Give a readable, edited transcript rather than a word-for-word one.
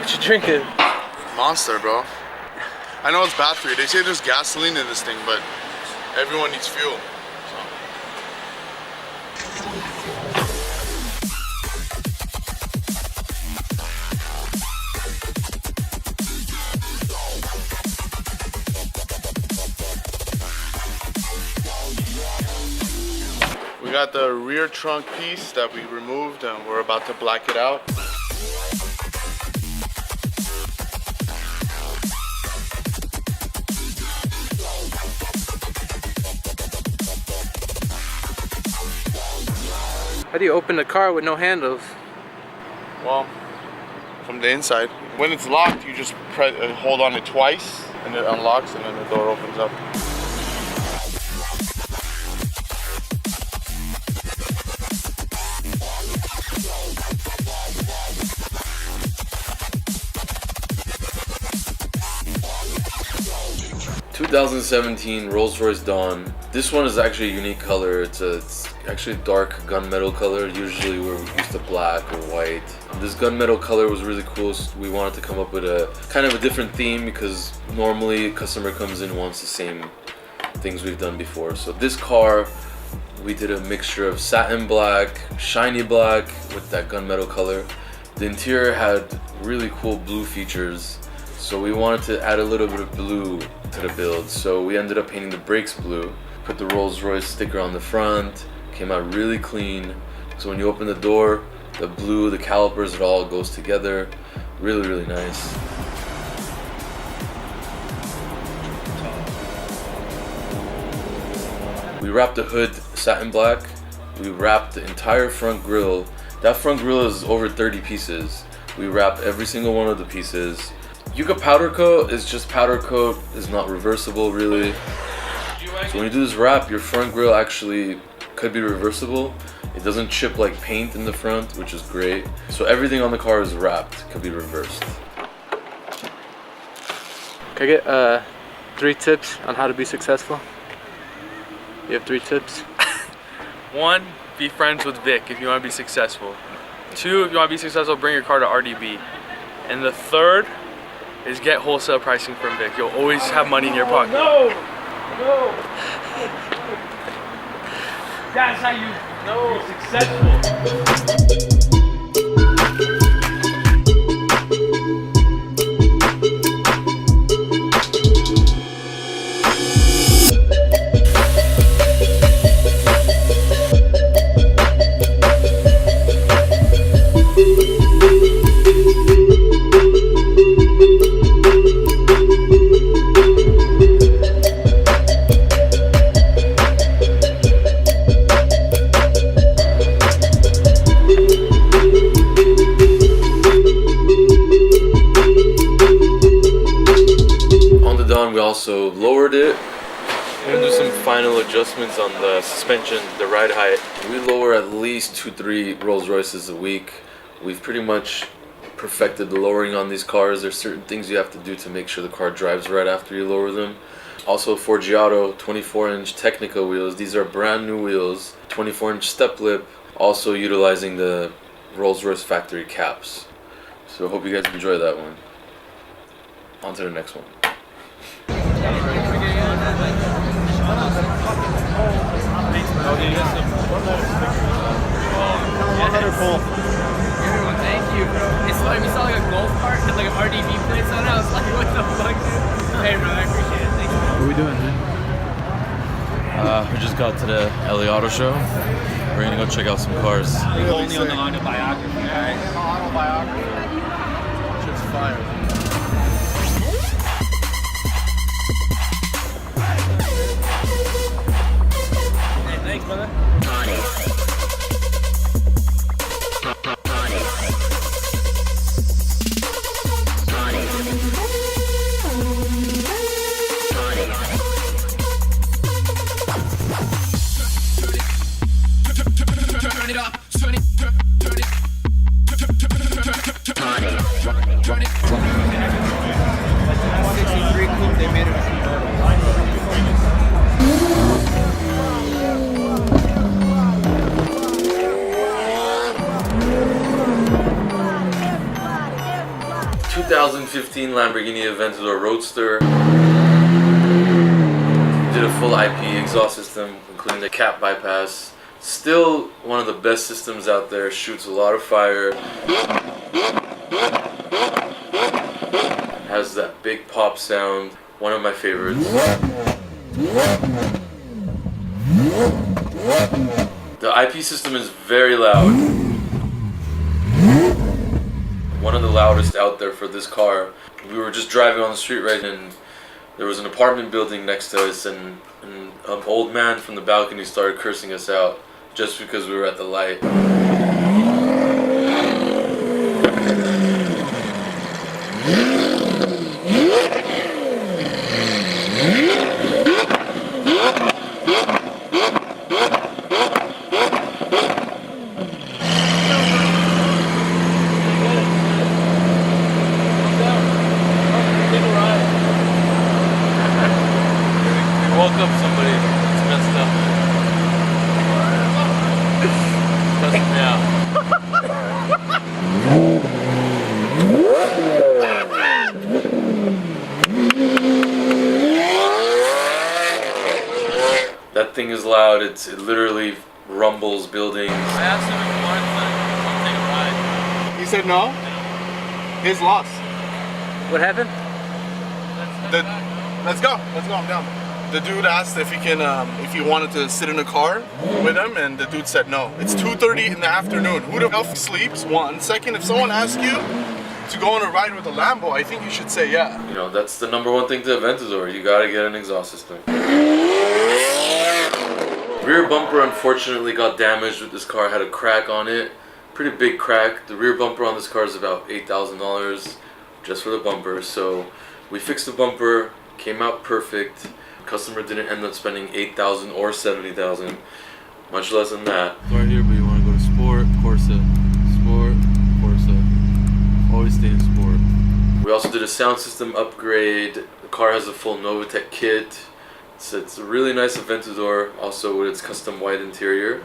What you drinking? Monster, bro. I know it's bad for you. They say there's gasoline in this thing, but everyone needs fuel. We got the rear trunk piece that we removed and we're about to black it out. How do you open the car with no handles? Well, from the inside. When it's locked, you just hold on it twice and it unlocks and then the door opens up. ...2017 Rolls-Royce Dawn. This one is actually a unique color. It's actually a dark gunmetal color. Usually we're used to black or white. This gunmetal color was really cool. So we wanted to come up with a kind of a different theme because normally a customer comes in and wants the same things we've done before. So this car, we did a mixture of satin black, shiny black with that gunmetal color. The interior had really cool blue features. So we wanted to add a little bit of blue to the build. So we ended up painting the brakes blue, put the Rolls-Royce sticker on the front, came out really clean. So when you open the door, the blue, the calipers, it all goes together. Really, really nice. We wrapped the hood satin black. We wrapped the entire front grille. That front grille is over 30 pieces. We wrapped every single one of the pieces. You could powder coat, it's just powder coat, it's not reversible really. So when you do this wrap, your front grille actually could be reversible. It doesn't chip like paint in the front, which is great. So everything on the car is wrapped, could be reversed. Can I get 3 tips on how to be successful? You have 3 tips? 1, be friends with Vic if you want to be successful. 2, if you want to be successful, bring your car to RDB. And the 3rd is get wholesale pricing from Vic. You'll always have money in your pocket. No! That's how you're successful. We also lowered it. We're gonna do some final adjustments on the suspension, the ride height. We lower at least 2-3 Rolls Royces a week. We've pretty much perfected the lowering on these cars. There's certain things you have to do to make sure the car drives right after you lower them. Also Forgiato 24-inch Technica wheels. These are brand new wheels. 24-inch step lip. Also utilizing the Rolls Royce factory caps. So I hope you guys enjoy that one. On to the next one. Thank you, bro. It's like we saw like a golf cart with like an RDB place on it. I was like, what the fuck, dude? Hey, bro, I appreciate it. Thank you. What are we doing, man? We just got to the LA Auto Show. We're gonna go check out some cars. Only on the autobiography, right? Autobiography. Shit's fire. Thanks, brother. Turn it up, turn it, turn it. 63 coupe, they made it a convertible. 2015 Lamborghini Aventador Roadster. Did a full IP exhaust system, including the cap bypass. Still one of the best systems out there, shoots a lot of fire. Has that big pop sound, one of my favorites. The IP system is very loud. One of the loudest out there for this car. We were just driving on the street right and there was an apartment building next to us and an old man from the balcony started cursing us out just because we were at the light. Woke up somebody that's messed up. Stressing me out. That thing is loud, it literally rumbles buildings. I asked him if he wanted to take a ride. He said no. His loss. What happened? Let's go. I'm down. The dude asked if if he wanted to sit in a car with him, and the dude said no. It's 2:30 in the afternoon. Who the hell sleeps? One second, if someone asks you to go on a ride with a Lambo, I think you should say yeah. You know, that's the number one thing to Aventador. You gotta get an exhaust system. Rear bumper unfortunately got damaged with this car. Had a crack on it. Pretty big crack. The rear bumper on this car is about $8,000 just for the bumper. So we fixed the bumper, came out perfect. Customer didn't end up spending $8,000 or $70,000, much less than that. Right here, but you want to go to Sport, Corsa. Sport, Corsa. Always stay in Sport. We also did a sound system upgrade. The car has a full Novatech kit. It's a really nice Aventador, also with its custom white interior.